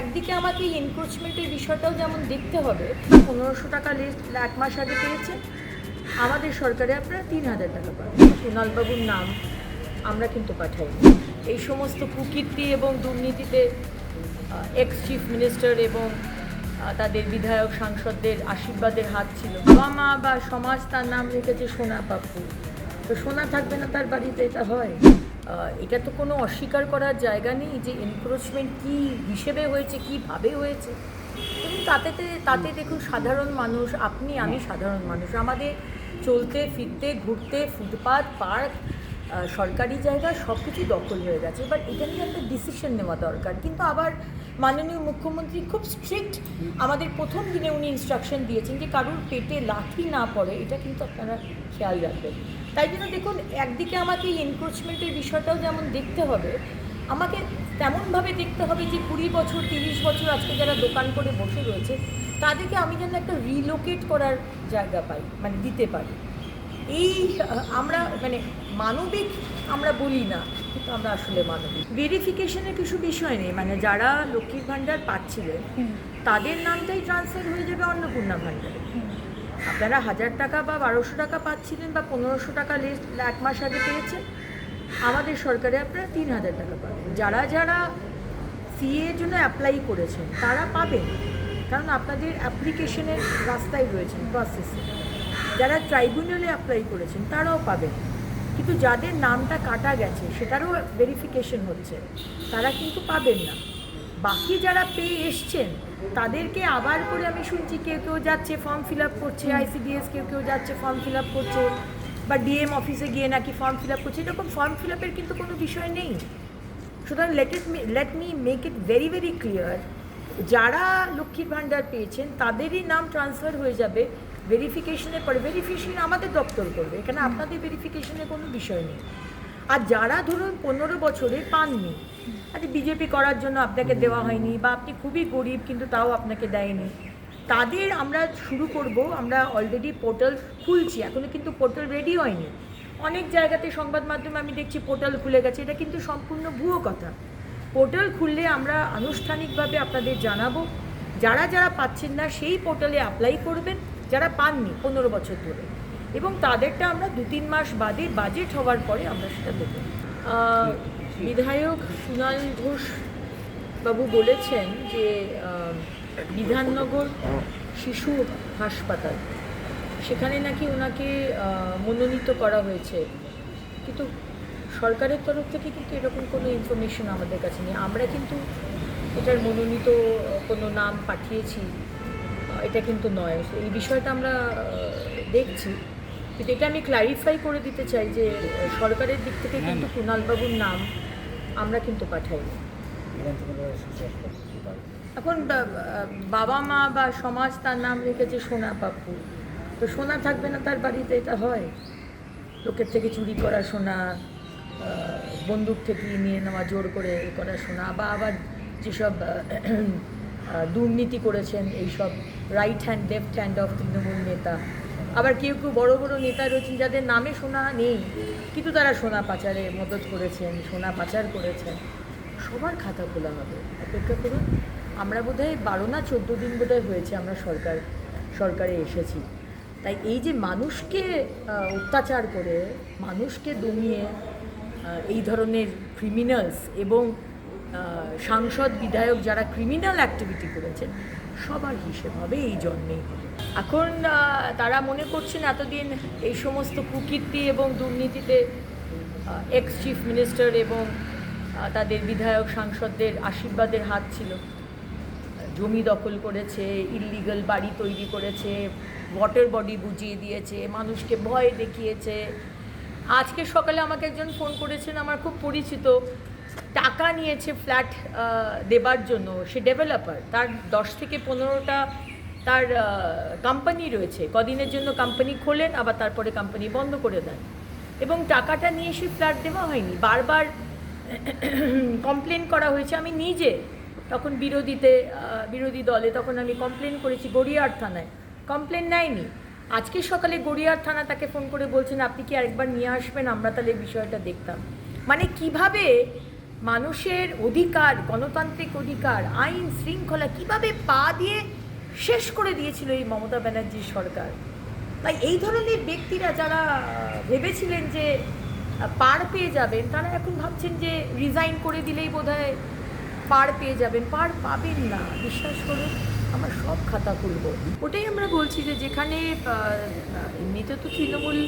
একদিকে আমাকে এই এনক্রোচমেন্টের বিষয়টাও যেমন দেখতে হবে। 1500 টাকা লিস্ট এক মাস আগে পেয়েছেন, আমাদের সরকারে আপনারা 3000 টাকা পাবেন। কুণালবাবুর নাম আমরা কিন্তু পাঠাইনি। এই সমস্ত কুকীর্তি এবং দুর্নীতিতে এক্স চিফ মিনিস্টার এবং তাদের বিধায়ক সাংসদদের আশীর্বাদের হাত ছিল। বাবা মা বা সমাজ তার নাম রেখেছে সোনা পাপ্পু, তো সোনা থাকবে না তার বাড়িতে, এটা হয়? এটা তো কোনো অস্বীকার করার জায়গা নেই যে এনক্রোচমেন্ট কী হিসেবে হয়েছে, কীভাবে হয়েছে। এবং তাতে দেখুন, সাধারণ মানুষ, আপনি আমি সাধারণ মানুষ, আমাদের চলতে ফিরতে ঘুরতে ফুটপাথ পার্ক সরকারি জায়গা সব কিছুই দখল হয়ে গেছে। এবার এটা নিয়ে একটা ডিসিশন নেওয়া দরকার। কিন্তু আবার মাননীয় মুখ্যমন্ত্রী খুব স্ট্রিক্ট, আমাদের প্রথম দিনে উনি ইনস্ট্রাকশন দিয়েছেন যে কারুর পেটে লাথি না পড়ে, এটা কিন্তু আপনারা খেয়াল রাখবেন। তাই জন্য দেখুন, একদিকে আমাকে এই এনক্রোচমেন্টের বিষয়টাও যেমন দেখতে হবে, আমাকে তেমনভাবে দেখতে হবে যে 20 বছর 30 বছর আজকে যারা দোকান করে বসে রয়েছে তাদেরকে আমি যেন একটা রিলোকেট করার জায়গা পাই, মানে দিতে পারি। এই আমরা মানে মানবিক আমরা বলি না, কিন্তু আমরা আসলে মানবিক। ভেরিফিকেশনের কিছু বিষয় নেই, মানে যারা লক্ষ্মীর ভাণ্ডার পাচ্ছিলেন তাদের নামটাই ট্রান্সফার হয়ে যাবে অন্নপূর্ণা ভাণ্ডারে। আপনারা 1000 টাকা বা 1200 টাকা পাচ্ছিলেন বা 1500 টাকা লিস্ট এক মাস আগে পেয়েছেন, আমাদের সরকারে আপনারা 3000 টাকা পাবেন। যারা যারা সিএর জন্য অ্যাপ্লাই করেছেন তারা পাবেন, কারণ আপনাদের অ্যাপ্লিকেশনের রাস্তায় রয়েছেন, প্রসেসে। যারা ট্রাইব্যুনালে অ্যাপ্লাই করেছেন তারাও পাবেন, কিন্তু যাদের নামটা কাটা গেছে সেটারও ভেরিফিকেশন হচ্ছে, তারা কিন্তু পাবেন না। বাকি যারা পেয়ে এসছেন তাদেরকে আবার করে আমি শুনছি কেউ কেউ যাচ্ছে ফর্ম ফিল আপ করছে, আইসিডিএস কেউ কেউ যাচ্ছে ফর্ম ফিল আপ করছে, বা ডিএম অফিসে গিয়ে নাকি ফর্ম ফিল আপ করছে। এরকম ফর্ম ফিল আপের কিন্তু কোনো বিষয় নেই। সুতরাং let me make it very very clear, যারা লক্ষ্মীর ভাণ্ডার পেয়েছেন তাদেরই নাম ট্রান্সফার হয়ে যাবে ভেরিফিকেশনের পরে। ভেরিফিকেশন আমাদের দপ্তর করবে, এখানে আপনাদের ভেরিফিকেশনের কোনো বিষয় নেই। আর যারা ধরুন 15 বছরে পাননি, আচ্ছা বিজেপি করার জন্য আপনাকে দেওয়া হয়নি, বা আপনি খুবই গরিব কিন্তু তাও আপনাকে দেয়নি, তাদের আমরা শুরু করব। আমরা অলরেডি পোর্টাল খুলছি, এখনও কিন্তু পোর্টাল রেডি হয়নি। অনেক জায়গাতে সংবাদ মাধ্যমে আমি দেখছি পোর্টাল খুলে গেছে, এটা কিন্তু সম্পূর্ণ ভুয়ো কথা। পোর্টাল খুললে আমরা আনুষ্ঠানিকভাবে আপনাদের জানাবো। যারা যারা পাচ্ছেন না সেই পোর্টালে অ্যাপ্লাই করবেন, যারা পাননি 15 বছর ধরে, এবং তাদেরটা আমরা 2-3 মাস বাদে বাজেট হওয়ার পরে আমরা সেটা দেবো। বিধায়ক কুণাল ঘোষ বাবু বলেছেন যে বিধাননগর শিশু হাসপাতাল, সেখানে নাকি ওনাকে মনোনীত করা হয়েছে, কিন্তু সরকারের তরফ থেকে কিন্তু এরকম কোনো ইনফরমেশন আমাদের কাছে নেই। আমরা কিন্তু এটার মনোনীত কোনো নাম পাঠিয়েছি এটা কিন্তু নয়। এই বিষয়টা আমরা দেখছি, কিন্তু এটা আমি ক্লারিফাই করে দিতে চাই যে সরকারের দিক থেকে কিন্তু কুণালবাবুর নাম আমরা কিন্তু পাঠাইনি। এখন বাবা মা বা সমাজ তার নাম রেখেছে সোনা পাপ্পু, তো সোনা থাকবে না তার বাড়িতে, এটা হয়? লোকের থেকে চুরি করা সোনা, বন্দুক থেকে নিয়ে নেওয়া, জোর করে করা সোনা, বা আবার যেসব দুর্নীতি করেছেন এইসব right hand left hand of Trinamool নেতা, আবার কেউ কেউ বড় বড় নেতা রয়েছেন যাদের নামে সোনা নেই কিন্তু তারা সোনা পাচারে মদত করেছেন, সোনা পাচার করেছেন। সবার খাতা খোলা হবে, অপেক্ষা করুন। আমরা বোধহয় 12 না 14 দিন বোধহয় হয়েছে আমরা সরকারে এসেছি। তাই এই যে মানুষকে অত্যাচার করে, মানুষকে দমিয়ে এই ধরনের ক্রিমিনালস এবং সাংসদ বিধায়ক যারা ক্রিমিনাল অ্যাক্টিভিটি করেছেন, সবার হিসেব হবে, এই জন্যেই হবে। এখন তারা মনে করছেন এতদিন এই সমস্ত কুকীর্তি এবং দুর্নীতিতে এক্স চিফ মিনিস্টার এবং তাদের বিধায়ক সাংসদদের আশীর্বাদের হাত ছিল। জমি দখল করেছে, ইললিগাল বাড়ি তৈরি করেছে, ওয়াটার বডি বুঝিয়ে দিয়েছে, মানুষকে ভয় দেখিয়েছে। আজকে সকালে আমাকে একজন ফোন করেছেন, আমার খুব পরিচিত, টাকা নিয়েছে ফ্ল্যাট দেবার জন্য। সে ডেভেলপার, তার 10 থেকে 15টা তার কোম্পানি রয়েছে। কদিনের জন্য কোম্পানি খোলেন, আবার তারপরে কোম্পানি বন্ধ করে দেন, এবং টাকাটা নিয়ে সে ফ্ল্যাট দেওয়া হয়নি। বারবার কমপ্লেন করা হয়েছে। আমি নিজে তখন বিরোধী দলে, তখন আমি কমপ্লেন করেছি গড়িয়াহাট থানায়, কমপ্লেন নেয়নি। আজকে সকালে গড়িয়াহাট থানা তাকে ফোন করে বলছেন আপনি কি আরেকবার নিয়ে আসবেন, আমরা তাহলে বিষয়টা দেখতাম। মানে কিভাবে মানুষের অধিকার, গণতান্ত্রিক অধিকার, আইন শৃঙ্খলা কিভাবে পা দিয়ে শেষ করে দিয়েছিল এই মমতা ব্যানার্জির সরকার। তাই এই ধরনের ব্যক্তিরা যারা ভেবেছিলেন যে পার পেয়ে যাবেন, তারা এখন ভাবছেন যে রিজাইন করে দিলেই বোধহয় পার পেয়ে যাবেন। পার পাবেন না, বিশ্বাস করুন, আমরা সব খাতা খুলব। ওটাই আমরা বলছি যে যেখানে এমনিতে তো তৃণমূল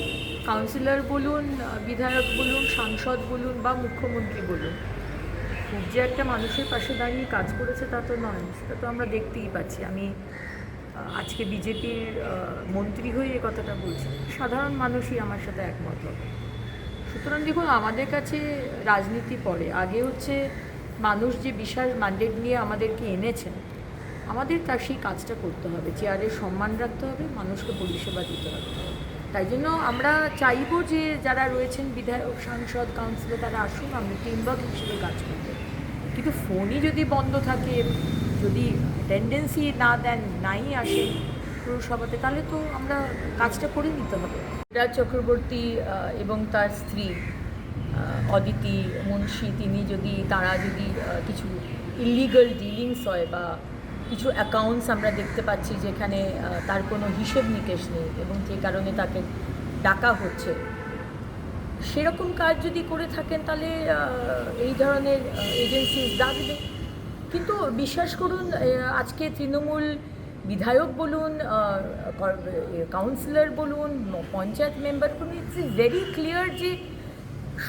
কাউন্সিলর বলুন, বিধায়ক বলুন, সাংসদ বলুন বা মুখ্যমন্ত্রী বলুন, খুব যে একটা মানুষের পাশে দাঁড়িয়ে কাজ করেছে তা তো নয়, সেটা তো আমরা দেখতেই পাচ্ছি। আমি আজকে বিজেপির মন্ত্রী হয়ে এ কথাটা বলছি, সাধারণ মানুষই আমার সাথে একমত হবে। সুতরাং দেখুন, আমাদের কাছে রাজনীতি পড়ে, আগে হচ্ছে মানুষ যে বিশাল ম্যান্ডেট নিয়ে আমাদেরকে এনেছেন, আমাদের তার সেই কাজটা করতে হবে, চেয়ারের সম্মান রাখতে হবে, মানুষকে পরিষেবা দিতে হবে। তাই জন্য আমরা চাইব যে যারা রয়েছেন বিধায়ক, সাংসদ, কাউন্সিলর, তারা আসুন, আমরা টিমওয়ার্ক হিসেবে কাজ করব। কিন্তু ফোনই যদি বন্ধ থাকে, যদি টেন্ডেন্সি না দেন, নাই আসেন পুরসভাতে, তাহলে তো আমরা কাজটা করে নিতে হবে। রাজ চক্রবর্তী এবং তার স্ত্রী অদিতি মুন্সি, তারা যদি কিছু ইলিগাল ডিলিংস হয় বা কিছু অ্যাকাউন্টস আমরা দেখতে পাচ্ছি যেখানে তার কোনো হিসেব নিকেশ নেই এবং যে কারণে তাকে ডাকা হচ্ছে, সেরকম কাজ যদি করে থাকেন তাহলে এই ধরনের এজেন্সি ডাকবে। কিন্তু বিশ্বাস করুন, আজকে তৃণমূল বিধায়ক বলুন, কাউন্সিলর বলুন, পঞ্চায়েত মেম্বার বলুন, ইটস ভেরি ক্লিয়ার যে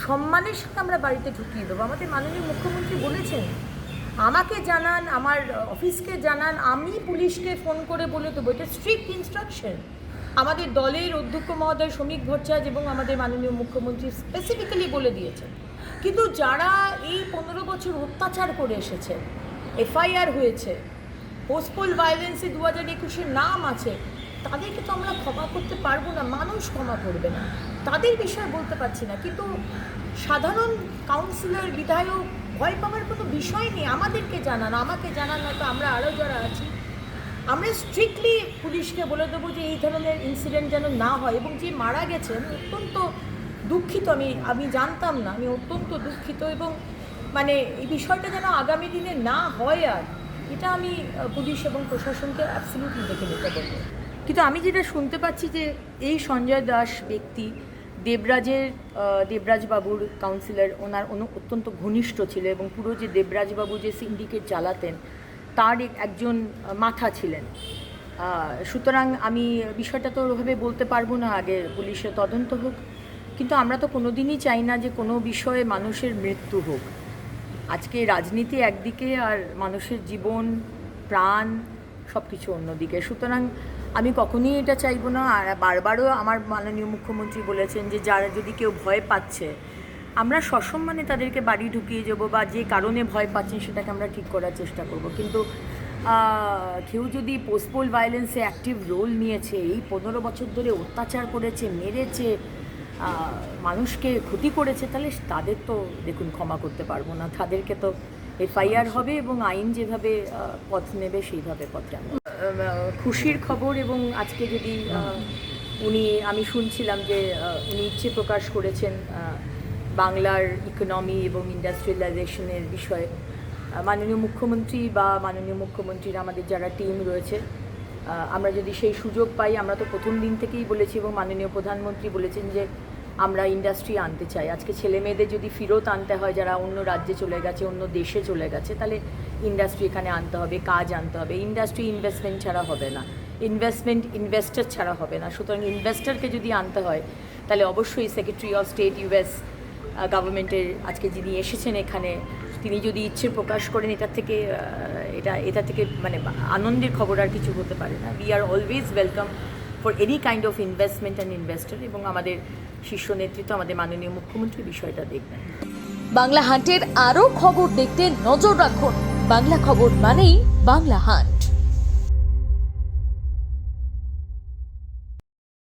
সম্মানের সাথে আমরা বাড়িতে ঢুকিয়ে দেবো। আমাদের মাননীয় মুখ্যমন্ত্রী বলেছেন, আমাকে জানান, আমার অফিসকে জানান, আমি পুলিশকে ফোন করে বলে দেবো। এটা স্ট্রিক্ট ইনস্ট্রাকশন আমাদের দলের অধ্যক্ষ মহোদয় শ্রমিক ভট্টাচার্য এবং আমাদের মাননীয় মুখ্যমন্ত্রী স্পেসিফিক্যালি বলে দিয়েছেন। কিন্তু যারা এই 15 বছর অত্যাচার করে এসেছেন, এফআইআর হয়েছে, পোস্টপোল ভায়োলেন্সে 2021-এর নাম আছে, তাদেরকে তো আমরা ক্ষমা করতে পারবো না, মানুষ ক্ষমা করবে না, তাদের বিষয়ে বলতে পারছি না। কিন্তু সাধারণ কাউন্সিলর, বিধায়ক ভয় পাওয়ার কোনো বিষয় নেই। আমাদেরকে জানান, আমাকে জানান, হয়তো আমরা আরও যারা আছি, আমরা স্ট্রিক্টলি পুলিশকে বলে দেবো যে এই ধরনের ইনসিডেন্ট যেন না হয়। এবং যে মারা গেছেন, অত্যন্ত দুঃখিত, আমি জানতাম না, আমি অত্যন্ত দুঃখিত। এবং মানে এই বিষয়টা যেন আগামী দিনে না হয়, আর এটা আমি পুলিশ এবং প্রশাসনকে অ্যাবসলিউটলি দেখে নিতে বলবো। কিন্তু আমি যেটা শুনতে পাচ্ছি যে এই সঞ্জয় দাস ব্যক্তি দেবরাজবাবুর কাউন্সিলর, ওনার অত্যন্ত ঘনিষ্ঠ ছিল এবং পুরো যে দেবরাজবাবু যে সিন্ডিকেট চালাতেন তার একজন মাথা ছিলেন। সুতরাং আমি বিষয়টা তো ওভাবে বলতে পারবো না, আগে পুলিশের তদন্ত হোক। কিন্তু আমরা তো কোনো দিনই চাই না যে কোনো বিষয়ে মানুষের মৃত্যু হোক। আজকে রাজনীতি একদিকে আর মানুষের জীবন, প্রাণ সব কিছু অন্যদিকে। সুতরাং আমি কখনোই এটা চাইবো না। আর বারবারও আমার মাননীয় মুখ্যমন্ত্রী বলেছেন যে যারা যদি কেউ ভয় পাচ্ছে, আমরা সসম্মানে তাদেরকে বাড়ি ঢুকিয়ে যাবো, বা যে কারণে ভয় পাচ্ছেন সেটাকে আমরা ঠিক করার চেষ্টা করব। কিন্তু কেউ যদি পোস্টপোল ভায়োলেন্সে অ্যাক্টিভ রোল নিয়েছে, এই 15 বছর ধরে অত্যাচার করেছে, মেরেছে, মানুষকে ক্ষতি করেছে, তাহলে তাদের তো দেখুন ক্ষমা করতে পারবো না। তাদেরকে তো এফআইআর হবে এবং আইন যেভাবে পথ নেবে সেইভাবে পথে আনবে। খুশির খবর। এবং আজকে যদি আমি শুনছিলাম যে উনি ইচ্ছে প্রকাশ করেছেন বাংলার ইকোনমি এবং ইন্ডাস্ট্রিয়ালাইজেশনের বিষয়ে। মাননীয় মুখ্যমন্ত্রী বা মাননীয় মুখ্যমন্ত্রীর আমাদের যারা টিম রয়েছে, আমরা যদি সেই সুযোগ পাই, আমরা তো প্রথম দিন থেকেই বলেছি এবং মাননীয় প্রধানমন্ত্রী বলেছেন যে আমরা ইন্ডাস্ট্রি আনতে চাই। আজকে ছেলে মেয়েদের যদি ফেরত আনতে হয়, যারা অন্য রাজ্যে চলে গেছে, অন্য দেশে চলে গেছে, তাহলে ইন্ডাস্ট্রি এখানে আনতে হবে, কাজ আনতে হবে। ইন্ডাস্ট্রি ইনভেস্টমেন্ট ছাড়া হবে না, ইনভেস্টমেন্ট ইনভেস্টর ছাড়া হবে না। সুতরাং ইনভেস্টরকে যদি আনতে হয়, তাহলে অবশ্যই সেক্রেটারি অফ স্টেট ইউএস গভর্নমেন্টের আজকে যিনি এসেছেন এখানে, তিনি যদি ইচ্ছে প্রকাশ করেন, এটা থেকে মানে আনন্দের খবর আর কিছু হতে পারে না। We are always welcome for any kind of investment and investor. এবং আমাদের শীর্ষ নেতৃত্ব, আমাদের মাননীয় মুখ্যমন্ত্রী বিষয়টা দেখবেন। বাংলা হান্টের আরও খবর দেখতে নজর রাখুন। বাংলা খবর মানেই বাংলা হান্ট।